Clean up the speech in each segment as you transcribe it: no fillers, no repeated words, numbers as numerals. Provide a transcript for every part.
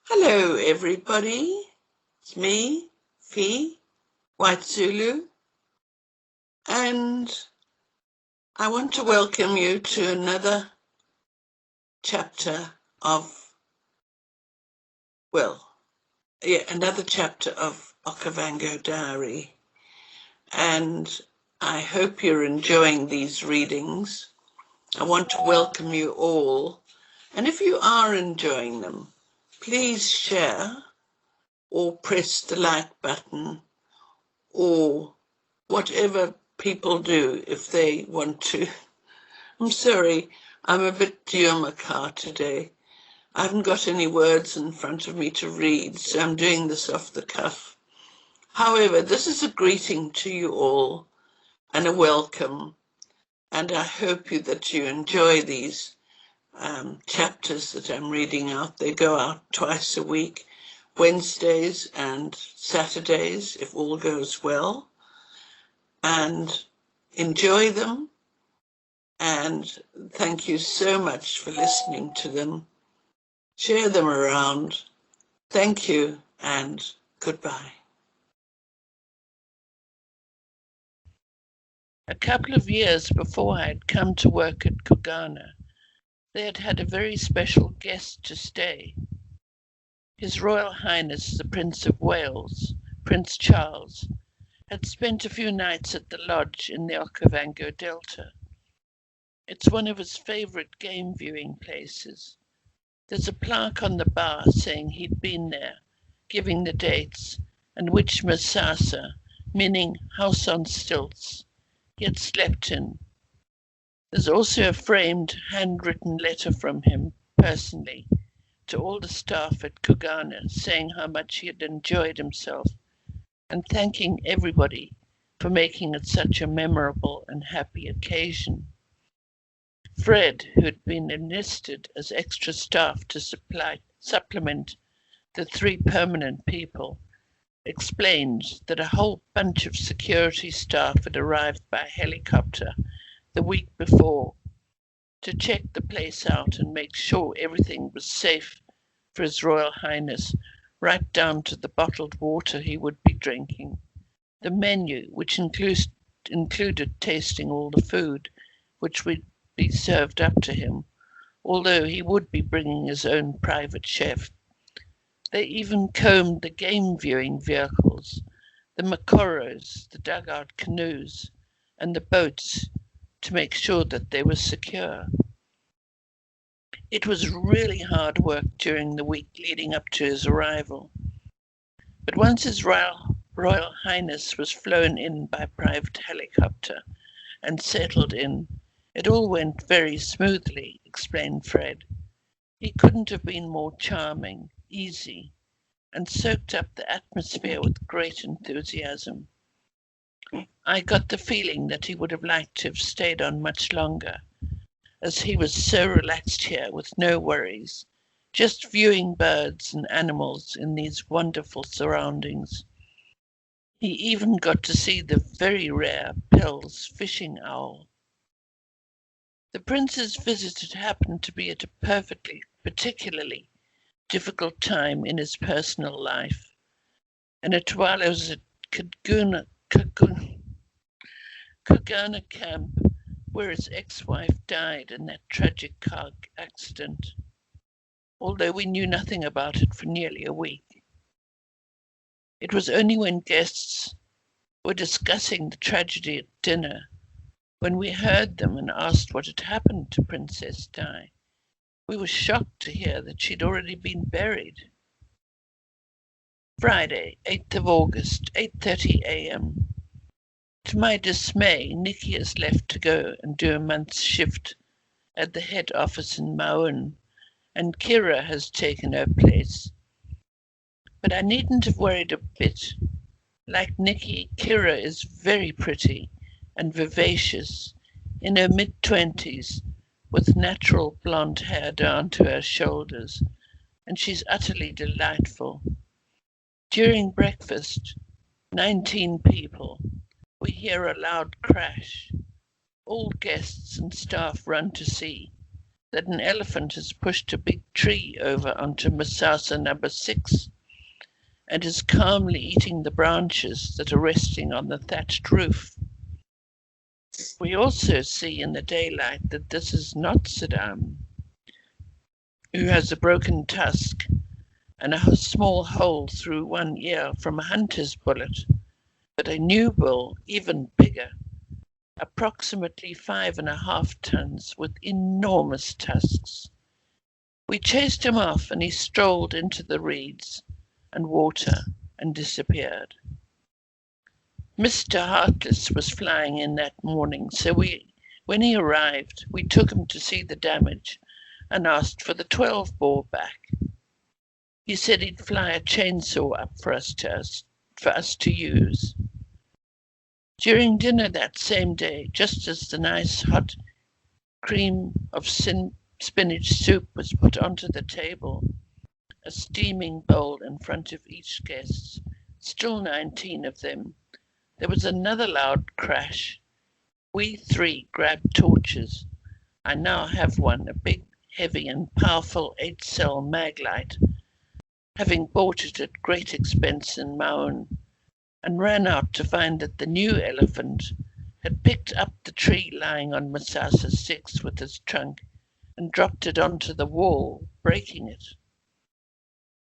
Hello, everybody. It's me, Fee, White Zulu, and I want to welcome you to another chapter of, another chapter of Okavayngo Diary. And I hope you're enjoying these readings. I want to welcome you all. And if you are enjoying them, please share or press the like button or whatever people do if they want to. I'm sorry, I'm a bit car today. I haven't got any words in front of me to read, so I'm doing this off the cuff. However, this is a greeting to you all and a welcome, and I hope that you enjoy these chapters that I'm reading out. They go out twice a week, Wednesdays and Saturdays, if all goes well. And enjoy them, and thank you so much for listening to them. Share them around. Thank you and goodbye. A couple of years before I had come to work at Kugana, they had had a very special guest to stay. His Royal Highness the Prince of Wales, Prince Charles, had spent a few nights at the lodge in the Okavayngo Delta. It's one of his favourite game viewing places. There's a plaque on the bar saying he'd been there, giving the dates, and which Masasa, meaning house on stilts, he had slept in. There's also a framed, handwritten letter from him, personally, to all the staff at Kugana, saying how much he had enjoyed himself, and thanking everybody for making it such a memorable and happy occasion. Fred, who had been enlisted as extra staff to supplement the 3 permanent people, explained that a whole bunch of security staff had arrived by helicopter the week before to check the place out and make sure everything was safe for His Royal Highness, right down to the bottled water he would be drinking. The menu, which included tasting all the food, which would be served up to him, although he would be bringing his own private chef. They even combed the game viewing vehicles, the makoros, the dugout canoes, and the boats to make sure that they were secure. It was really hard work during the week leading up to his arrival. But once His Royal Highness was flown in by private helicopter and settled in, it all went very smoothly, explained Fred. He couldn't have been more charming, easy, and soaked up the atmosphere with great enthusiasm. I got the feeling that he would have liked to have stayed on much longer, as he was so relaxed here with no worries, just viewing birds and animals in these wonderful surroundings. He even got to see the very rare Pell's fishing owl. The prince's visit had happened to be at a particularly difficult time in his personal life, and it was at Kugana camp where his ex-wife died in that tragic car accident, although we knew nothing about it for nearly a week. It was only when guests were discussing the tragedy at dinner, when we heard them and asked what had happened to Princess Di. We were shocked to hear that she'd already been buried. Friday, 8th of August, 8:30 a.m. To my dismay, Nicky has left to go and do a month's shift at the head office in Maun, and Kira has taken her place. But I needn't have worried a bit. Like Nicky, Kira is very pretty and vivacious, in her mid-20s, with natural blonde hair down to her shoulders, and she's utterly delightful. During breakfast, 19 people, we hear a loud crash. All guests and staff run to see, that an elephant has pushed a big tree over onto Masasa number 6 and is calmly eating the branches that are resting on the thatched roof. We also see in the daylight that this is not Saddam, who has a broken tusk and a small hole through one ear from a hunter's bullet, but a new bull, even bigger, approximately 5.5 tons, with enormous tusks. We chased him off and he strolled into the reeds and water and disappeared. Mr. Heartless was flying in that morning, so when he arrived, we took him to see the damage and asked for the 12-bore back. He said he'd fly a chainsaw up for us to use. During dinner that same day, just as the nice hot cream of spinach soup was put onto the table, a steaming bowl in front of each guest, still 19 of them, there was another loud crash. We 3 grabbed torches. I now have one, a big, heavy and powerful 8-cell Maglite, having bought it at great expense in Maun, and ran out to find that the new elephant had picked up the tree lying on Masasa 6 with its trunk and dropped it onto the wall, breaking it.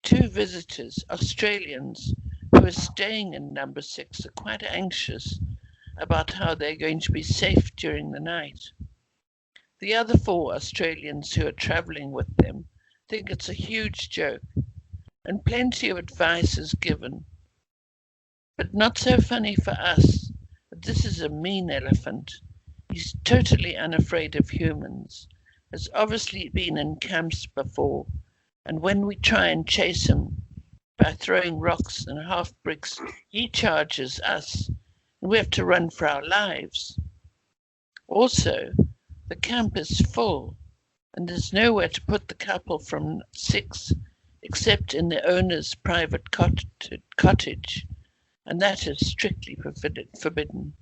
2 visitors, Australians, who are staying in number 6, are quite anxious about how they're going to be safe during the night. The other 4 Australians who are travelling with them think it's a huge joke, and plenty of advice is given. But not so funny for us. This is a mean elephant. He's totally unafraid of humans, has obviously been in camps before, and when we try and chase him by throwing rocks and half bricks, he charges us, and we have to run for our lives. Also, the camp is full, and there's nowhere to put the couple from 6 except in the owner's private cottage, and that is strictly forbidden.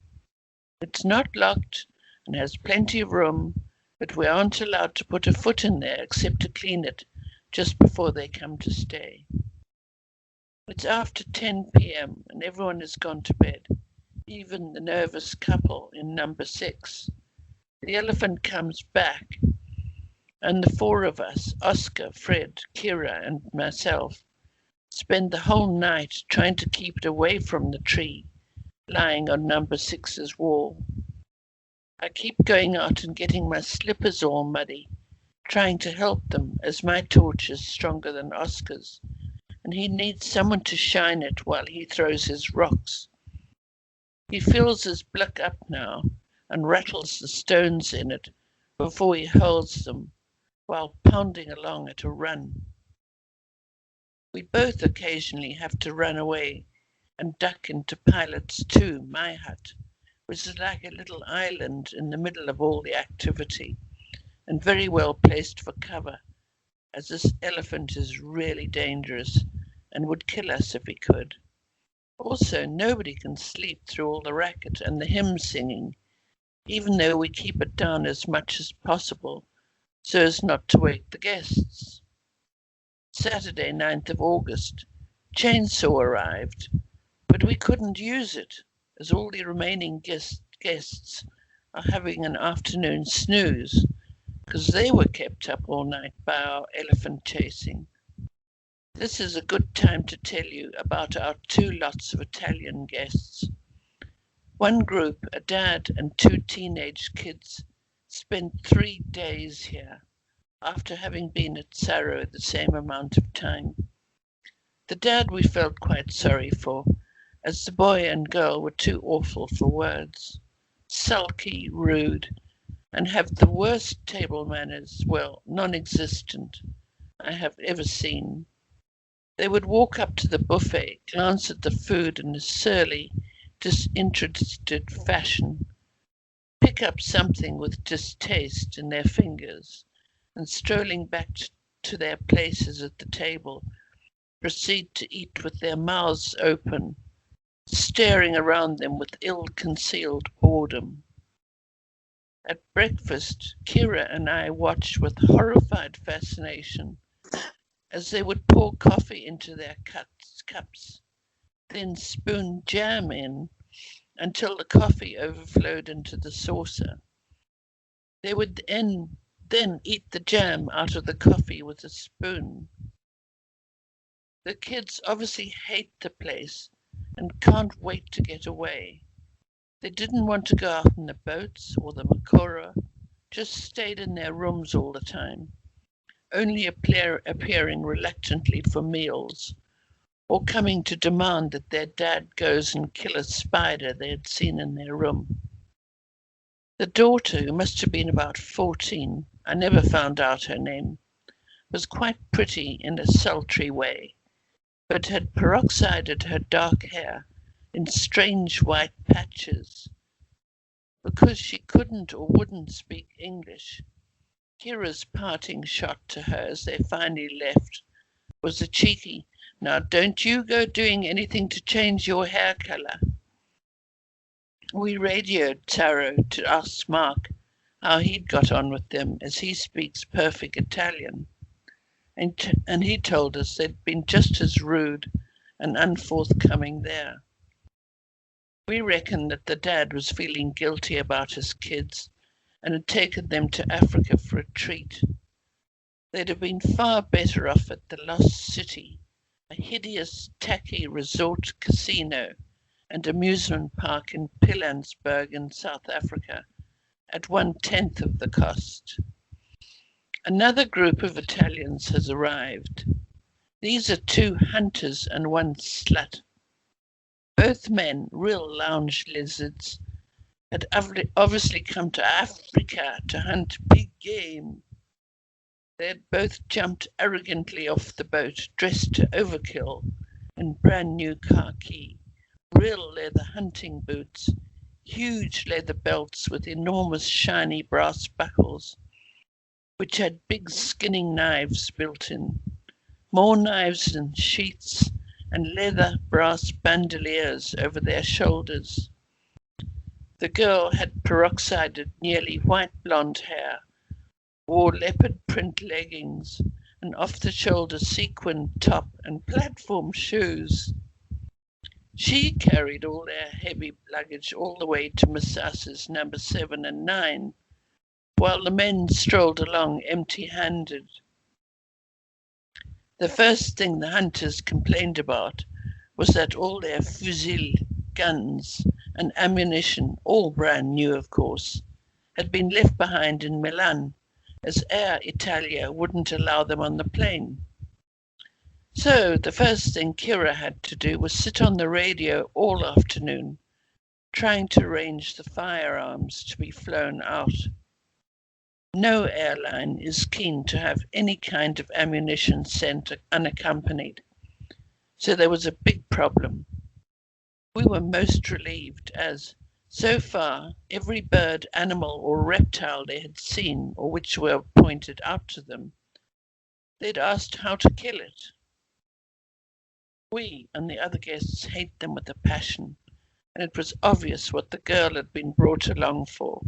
It's not locked and has plenty of room, but we aren't allowed to put a foot in there except to clean it just before they come to stay. It's after 10 p.m. and everyone has gone to bed, even the nervous couple in number 6. The elephant comes back, and the 4 of us, Oscar, Fred, Kira, and myself, spend the whole night trying to keep it away from the tree lying on number 6's wall. I keep going out and getting my slippers all muddy, trying to help them, as my torch is stronger than Oscar's, and he needs someone to shine it while he throws his rocks. He fills his blick up now and rattles the stones in it before he holds them, while pounding along at a run. We both occasionally have to run away and duck into Pilot's 2, my hut, which is like a little island in the middle of all the activity, and very well placed for cover, as this elephant is really dangerous and would kill us if he could. Also, nobody can sleep through all the racket and the hymn singing, even though we keep it down as much as possible so as not to wake the guests. Saturday, 9th of August, chainsaw arrived, but we couldn't use it as all the remaining guests are having an afternoon snooze because they were kept up all night by our elephant chasing. This is a good time to tell you about our 2 lots of Italian guests. One group, a dad and 2 teenage kids, spent 3 days here after having been at Saro the same amount of time. The dad we felt quite sorry for, as the boy and girl were too awful for words, sulky, rude, and have the worst table manners, well, non-existent, I have ever seen. They would walk up to the buffet, glance at the food in a surly, disinterested fashion, pick up something with distaste in their fingers, and strolling back to their places at the table, proceed to eat with their mouths open, staring around them with ill-concealed boredom. At breakfast, Kira and I watched with horrified fascination as they would pour coffee into their cups, then spoon jam in until the coffee overflowed into the saucer. They would then eat the jam out of the coffee with a spoon. The kids obviously hate the place and can't wait to get away. They didn't want to go out in the boats or the makora, just stayed in their rooms all the time, only appearing reluctantly for meals, or coming to demand that their dad goes and kill a spider they had seen in their room. The daughter, who must have been about 14, I never found out her name, was quite pretty in a sultry way, but had peroxided her dark hair in strange white patches. Because she couldn't or wouldn't speak English, Kira's parting shot to her as they finally left was a cheeky, "Now don't you go doing anything to change your hair colour." We radioed Taro to ask Mark how he'd got on with them, as he speaks perfect Italian, and he told us they'd been just as rude and unforthcoming there. We reckoned that the dad was feeling guilty about his kids and had taken them to Africa for a treat. They'd have been far better off at the Lost City, a hideous, tacky resort casino and amusement park in Pilanesberg in South Africa, at 1/10 of the cost. Another group of Italians has arrived. These are 2 hunters and 1 slut. Both men, real lounge lizards, had obviously come to Africa to hunt big game. They had both jumped arrogantly off the boat, dressed to overkill in brand new khaki, real leather hunting boots, huge leather belts with enormous shiny brass buckles, which had big skinning knives built in, more knives than sheaths, and leather brass bandoliers over their shoulders. The girl had peroxided nearly white blonde hair, wore leopard print leggings, an off-the-shoulder sequin top and platform shoes. She carried all their heavy luggage all the way to Massasa's number 7 and 9, while the men strolled along empty-handed. The first thing the hunters complained about was that all their fusil, guns, and ammunition, all brand new of course, had been left behind in Milan, as Air Italia wouldn't allow them on the plane. So the first thing Kira had to do was sit on the radio all afternoon, trying to arrange the firearms to be flown out. No airline is keen to have any kind of ammunition sent unaccompanied, so there was a big problem. We were most relieved as, so far, every bird, animal or reptile they had seen, or which were pointed out to them, they'd asked how to kill it. We and the other guests hate them with a passion, and it was obvious what the girl had been brought along for,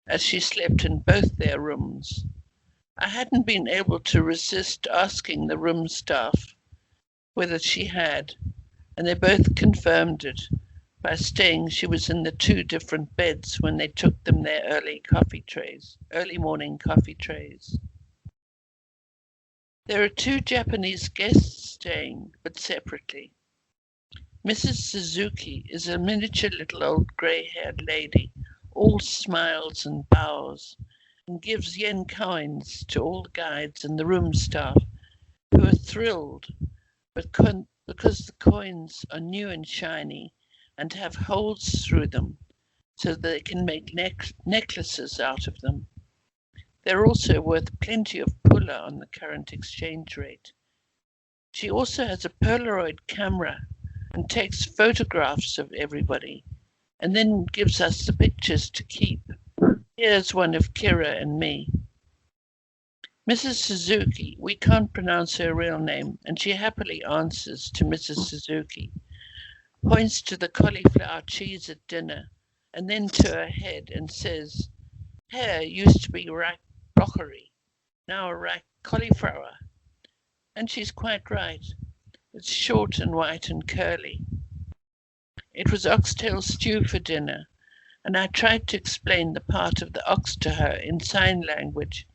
as she slept in both their rooms. I hadn't been able to resist asking the room staff whether she had, and they both confirmed it by saying she was in the 2 different beds when they took them their early morning coffee trays. There are 2 Japanese guests staying, but separately. Mrs. Suzuki is a miniature little old grey-haired lady, all smiles and bows, and gives yen coins to all the guides and the room staff, who are thrilled because the coins are new and shiny and have holes through them so that they can make necklaces out of them. They're also worth plenty of pula on the current exchange rate. She also has a Polaroid camera and takes photographs of everybody, and then gives us the pictures to keep. Here's one of Kira and me. Mrs. Suzuki, we can't pronounce her real name, and she happily answers to Mrs. Suzuki, points to the cauliflower cheese at dinner, and then to her head and says, hair used to be ripe broccoli, now a ripe cauliflower. And she's quite right. It's short and white and curly. It was oxtail stew for dinner, and I tried to explain the part of the ox to her in sign language.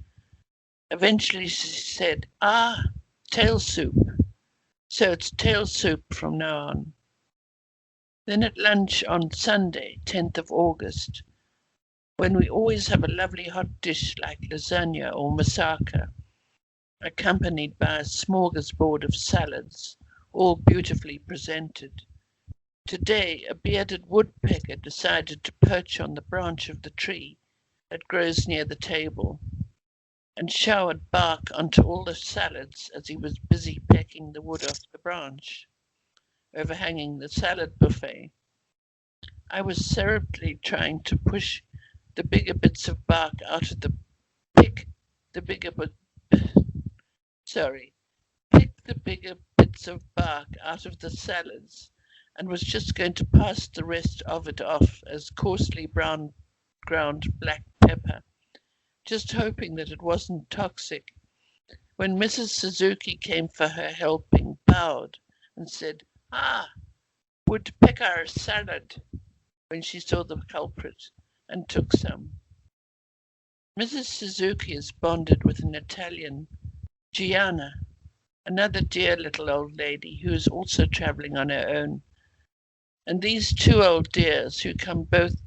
Eventually she said, "Ah, tail soup. So it's tail soup from now on." Then at lunch on Sunday, 10th of August, when we always have a lovely hot dish like lasagna or moussaka, accompanied by a smorgasbord of salads, all beautifully presented. Today, a bearded woodpecker decided to perch on the branch of the tree that grows near the table, and showered bark onto all the salads as he was busy pecking the wood off the branch, overhanging the salad buffet. I was cerebrally trying to push the bigger bits of bark out of the pick the bigger but sorry, pick the bigger bits of bark out of the salads, and was just going to pass the rest of it off as coarsely brown ground black pepper, just hoping that it wasn't toxic, when Mrs. Suzuki came for her helping, bowed, and said, "Ah, woodpecker salad," when she saw the culprit, and took some. Mrs. Suzuki is bonded with an Italian, Gianna, another dear little old lady who is also travelling on her own. And these two old dears who both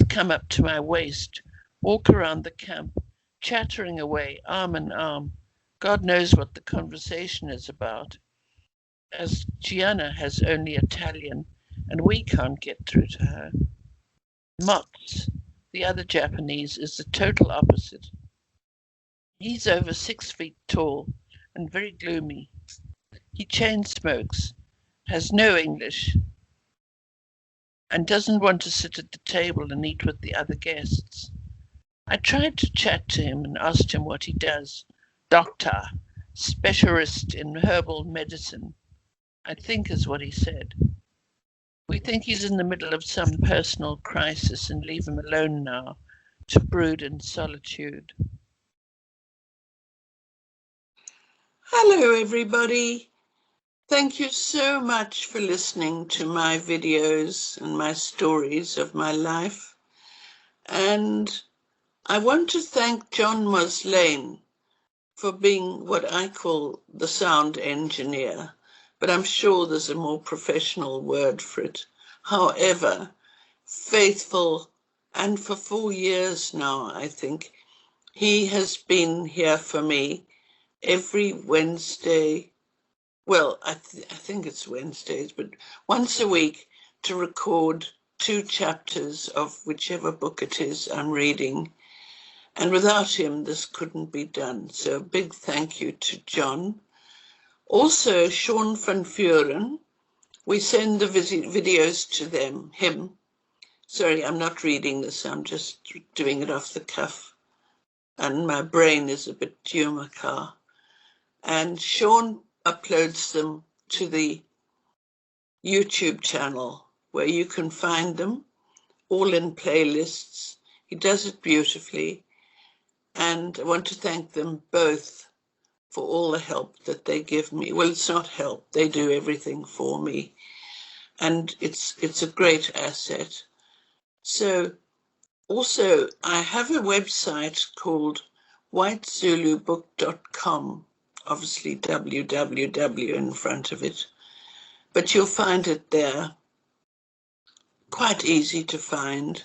come up to my waist, walk around the camp, chattering away, arm in arm. God knows what the conversation is about, as Gianna has only Italian, and we can't get through to her. Mots, the other Japanese, is the total opposite. He's over 6 feet tall and very gloomy. He chain smokes, has no English, and doesn't want to sit at the table and eat with the other guests. I tried to chat to him and asked him what he does. Doctor, specialist in herbal medicine, I think is what he said. We think he's in the middle of some personal crisis and leave him alone now to brood in solitude. Hello everybody. Thank you so much for listening to my videos and my stories of my life. And I want to thank John Moslane for being what I call the sound engineer, but I'm sure there's a more professional word for it. However, faithful, and for 4 years now, I think, he has been here for me every Wednesday. Well, I think it's Wednesdays, but once a week to record 2 chapters of whichever book it is I'm reading. And without him, this couldn't be done. So a big thank you to John. Also, Sean van Vuren, we send the videos to him. Sorry, I'm not reading this, I'm just doing it off the cuff. And my brain is a bit tumor. And Sean uploads them to the YouTube channel where you can find them all in playlists. He does it beautifully. And I want to thank them both for all the help that they give me. Well, it's not help, they do everything for me. And it's a great asset. So also, I have a website called whitezulubook.com, obviously www in front of it, but you'll find it there. Quite easy to find.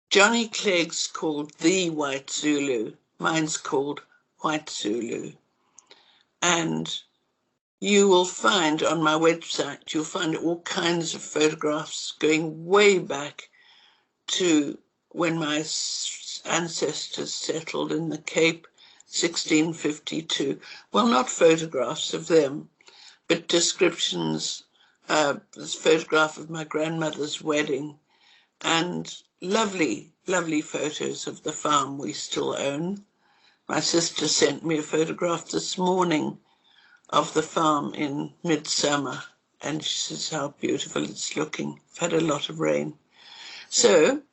Johnny Clegg's called The White Zulu. Mine's called White Zulu. And you will find on my website, you'll find all kinds of photographs going way back to when my ancestors settled in the Cape, 1652. Well, not photographs of them, but descriptions. This photograph of my grandmother's wedding, and lovely, lovely photos of the farm we still own. My sister sent me a photograph this morning of the farm in midsummer, and she says how beautiful it's looking. I've had a lot of rain. So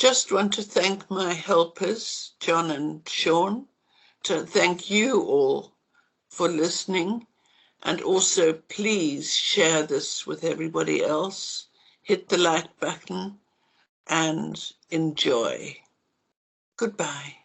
Just want to thank my helpers, John and Sean, to thank you all for listening, and also please share this with everybody else. Hit the like button and enjoy. Goodbye.